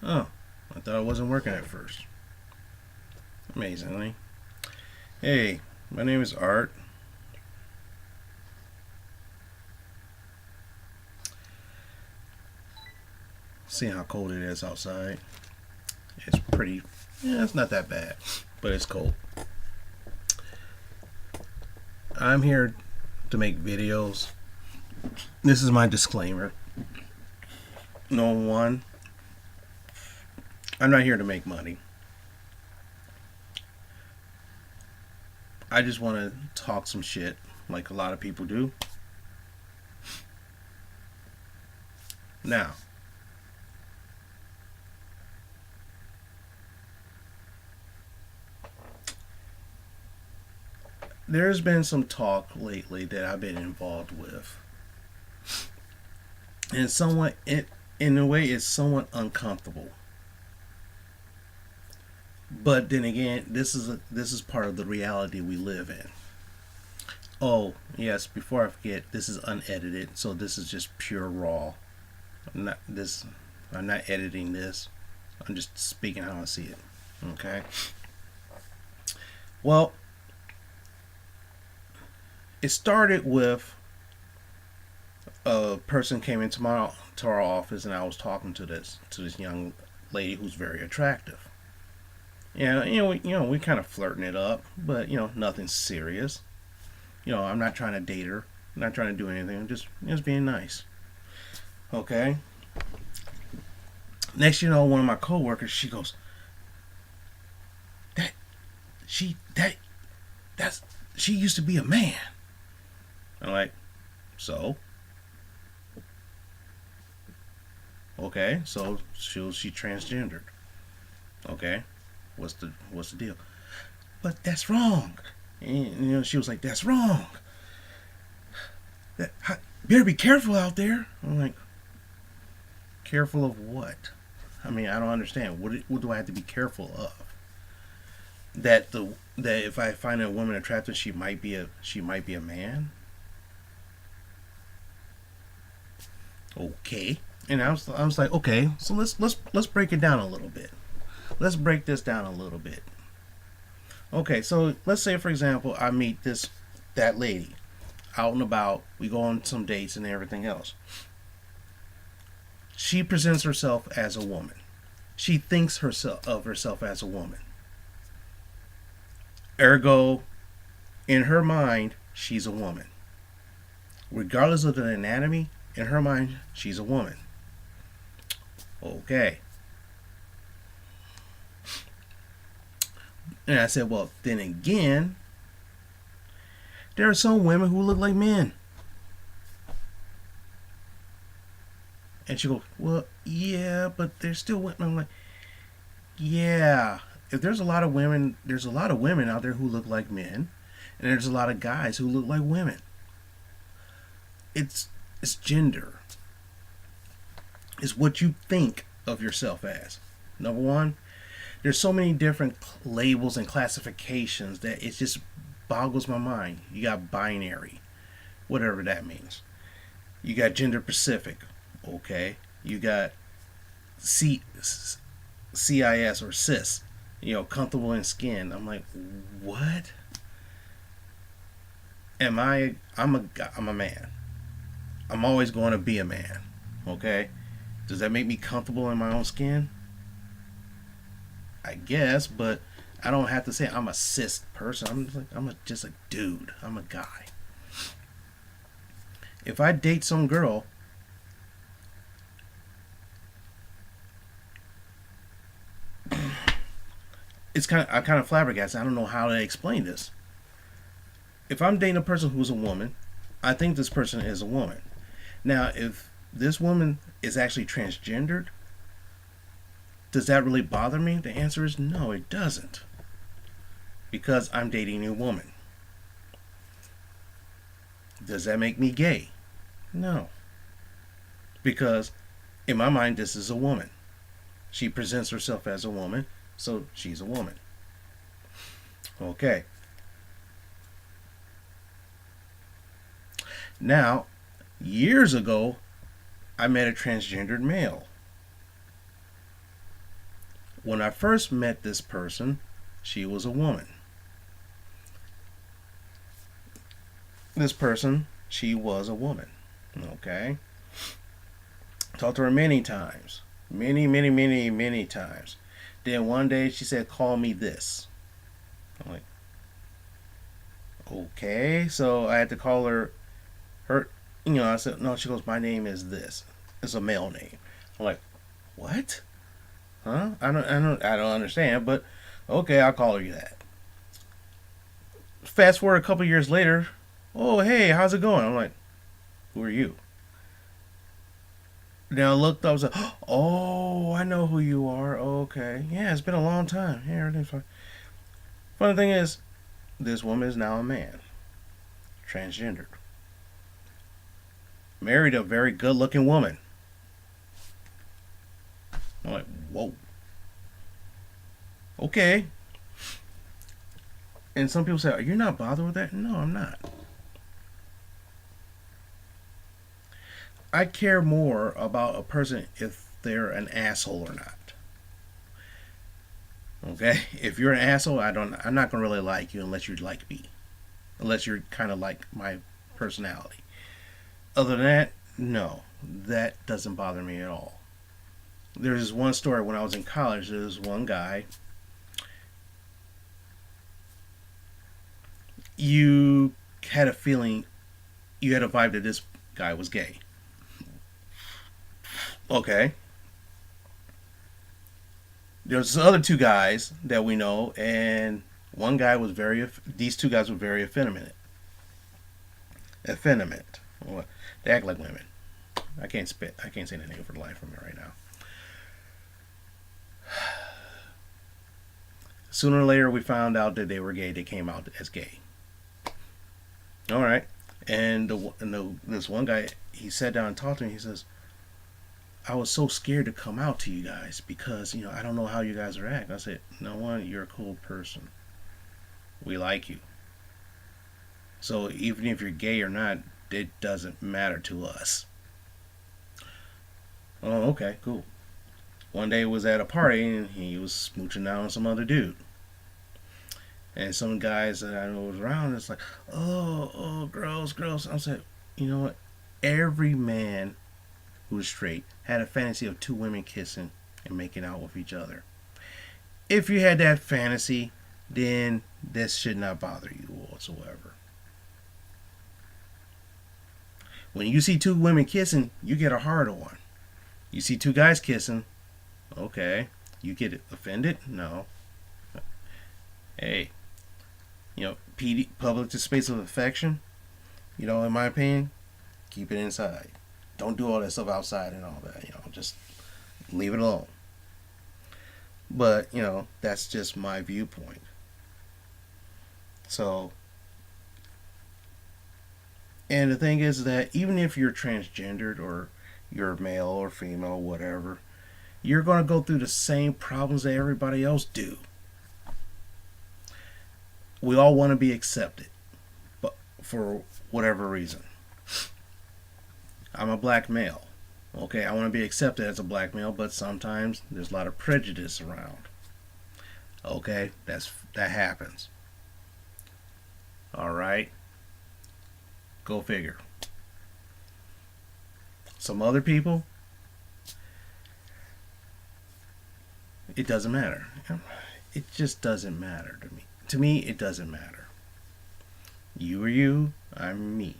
Oh, I thought it wasn't working at first. Amazingly. Hey, my name is Art. See how cold it is outside. It's pretty. Yeah, it's not that bad, but it's cold. I'm here to make videos. This is my disclaimer. No one, I'm not here to make money. I just want to talk some shit like a lot of people do. Now, there's been some talk lately that I've been involved with. And somewhat, in a way, it's somewhat uncomfortable. But then again, this is part of the reality we live in. Oh yes, before I forget, this is unedited, so this is just pure raw. I'm not this. I'm not editing this. I'm just speaking how I see it. Okay. Well, it started with a person came into my to our office, and I was talking to this young lady who's very attractive. Yeah, we kind of flirting it up, but nothing serious. I'm not trying to date her. I'm not trying to do anything. I'm just being nice. Okay. Next, one of my coworkers, she goes, that she that that's she used to be a man. I'm like, so okay, so she transgendered. Okay, what's the deal? But that's wrong. And she was like, that's wrong. Better be careful out there. I'm like, careful of what? I mean, I don't understand. What do I have to be careful of? That if I find a woman attractive, she might be a man. Okay. And I was like, okay, so let's break it down a little bit. Let's break this down a little bit. Okay, so let's say for example, I meet that lady out and about. We go on some dates and everything else. She presents herself as a woman. She thinks herself as a woman. Ergo, in her mind, she's a woman. Regardless of the anatomy, in her mind, she's a woman. Okay. And I said, well, then again, there are some women who look like men. And she goes, well, yeah, but there's still women. I'm like, yeah. If there's a lot of women out there who look like men, and there's a lot of guys who look like women. It's gender. It's what you think of yourself as. Number one, there's so many different labels and classifications that it just boggles my mind. You got binary, whatever that means. You got gender specific, okay. You got CIS or cis, comfortable in skin. I'm like, what? Am I? I'm a man. I'm always going to be a man. Okay. Does that make me comfortable in my own skin? I guess, but I don't have to say I'm a cis person. I'm just a dude. I'm a guy. If I date some girl, I'm kind of flabbergasted. I don't know how to explain this. If I'm dating a person who's a woman, I think this person is a woman. Now, if this woman is actually transgendered, does that really bother me? The answer is no, it doesn't. Because I'm dating a woman. Does that make me gay? No. Because in my mind, this is a woman. She presents herself as a woman, so she's a woman. Okay. Now, years ago, I met a transgendered male. When I first met this person, she was a woman. This person, she was a woman. Okay? Talked to her many times. Many times. Then one day she said, call me this. I'm like, okay. So I had to call her, I said, no, she goes, my name is this. It's a male name. I'm like, what? Huh? I don't understand, but okay, I'll call her that. Fast forward a couple years later, oh, hey, how's it going? I'm like, who are you? Then I looked up, I was like, oh, I know who you are. Okay. Yeah, it's been a long time. Yeah, everything's fine. Funny thing is, this woman is now a man, transgendered. Married a very good looking woman. I'm like, whoa. Okay. And some people say, are you not bothered with that? No, I'm not. I care more about a person if they're an asshole or not. Okay? If you're an asshole, I'm not gonna really like you unless you like me. Unless you're kinda like my personality. Other than that, no. That doesn't bother me at all. There's this one story when I was in college, there was one guy. You had a feeling, you had a vibe that this guy was gay. Okay. There's other two guys that we know, and one guy was these two guys were very effeminate. Effeminate. What? They act like women. I can't spit. I can't say anything for the life of me right now. Sooner or later, we found out that they were gay. They came out as gay. All right. And this one guy, he sat down and talked to me. He says, I was so scared to come out to you guys because, I don't know how you guys are acting. I said, no one, you're a cool person. We like you. So even if you're gay or not, it doesn't matter to us. Oh, okay, cool. One day was at a party and he was smooching down on some other dude. And some guys that I know was around, it's like, oh, gross. I said, you know what? Every man who was straight had a fantasy of two women kissing and making out with each other. If you had that fantasy, then this should not bother you whatsoever. When you see two women kissing, you get a hard on. You see two guys kissing, okay. You get offended? No. Hey, PD, public space of affection, in my opinion, keep it inside. Don't do all that stuff outside and all that. Just leave it alone. But, that's just my viewpoint. So, and the thing is that even if you're transgendered or you're male or female, whatever, you're going to go through the same problems that everybody else do. We all want to be accepted, but for whatever reason. I'm a black male. Okay, I want to be accepted as a black male, but sometimes there's a lot of prejudice around. Okay, that happens. All right, go figure. Some other people, it doesn't matter. It just doesn't matter to me. To me, it doesn't matter. You are you, I'm me.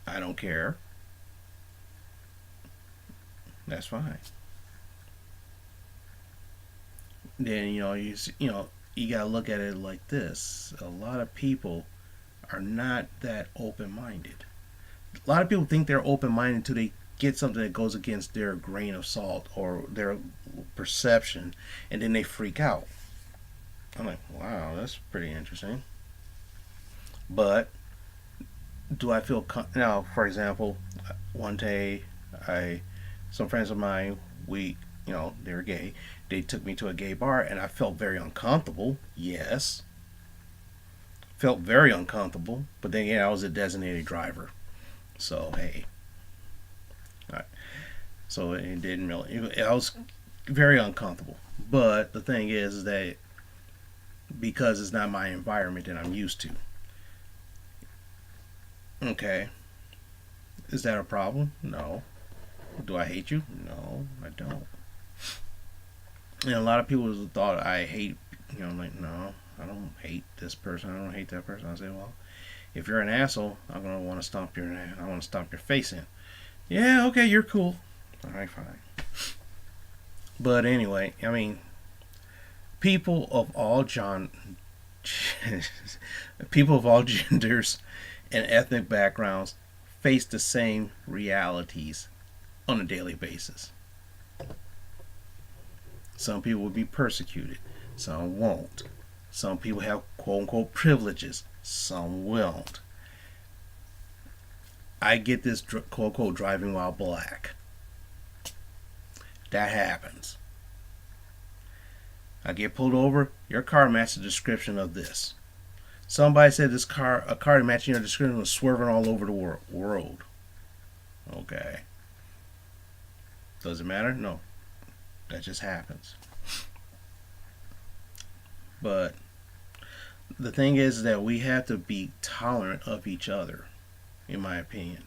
I don't care. That's fine. Then you gotta look at it like this. A lot of people are not that open-minded. A lot of people think they're open-minded until they get something that goes against their grain of salt or their perception, and then they freak out. I'm like, wow, that's pretty interesting. But do I feel now? For example, one day, some friends of mine, they were gay. They took me to a gay bar, and I felt very uncomfortable. Yes, felt very uncomfortable. But then, I was a designated driver, so hey. All right. So it didn't really. I was very uncomfortable. But the thing is that because it's not my environment that I'm used to. Okay, is that a problem? No. Do I hate you? No, I don't. And a lot of people thought I hate. I'm like, no, I don't hate this person. I don't hate that person. I say, well, if you're an asshole, I'm gonna want to stomp your. I want to stomp your face in. Yeah, okay, you're cool. All right, fine. But anyway, I mean, people of all people of all genders and ethnic backgrounds face the same realities on a daily basis. Some people will be persecuted, some won't. Some people have quote unquote privileges, some won't. I get this quote unquote driving while black. That happens. I get pulled over. Your car matches the description of this. Somebody said a car matching your description was swerving all over the world. Okay. Does it matter? No. That just happens. But the thing is that we have to be tolerant of each other, in my opinion.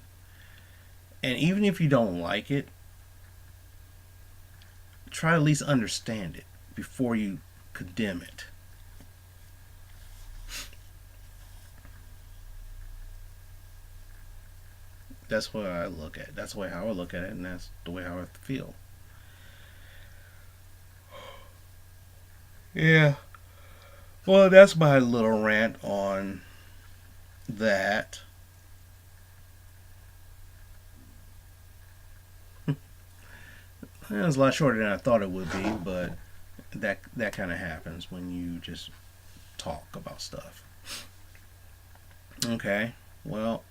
And even if you don't like it, try to at least understand it before you condemn it. That's what I look at. That's the way how I look at it, and that's the way how I feel. Yeah. Well, that's my little rant on that. It was a lot shorter than I thought it would be, but that kind of happens when you just talk about stuff. Okay. Well,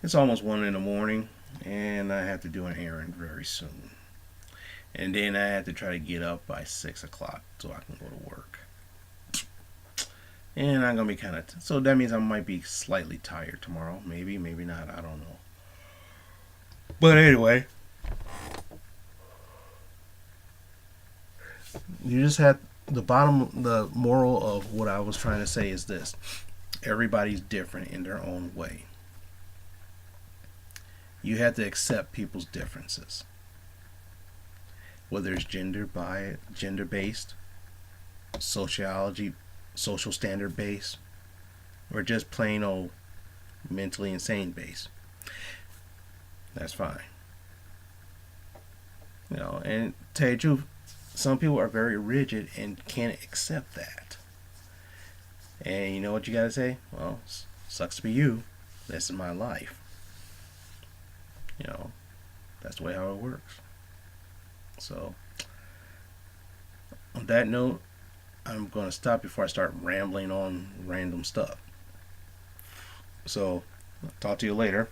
it's almost 1 in the morning, and I have to do an errand very soon. And then I have to try to get up by 6 o'clock so I can go to work. And I'm gonna be kind of so that means I might be slightly tired tomorrow. Maybe, maybe not. I don't know. But anyway, you just have the moral of what I was trying to say is this: everybody's different in their own way. You have to accept people's differences, whether it's gender based, sociology, social standard based, or just plain old mentally insane based. That's fine. And to tell you the truth, some people are very rigid and can't accept that. And you know what you gotta say? Well, sucks to be you. This is my life. You know, that's the way how it works. So, on that note, I'm going to stop before I start rambling on random stuff. So, talk to you later.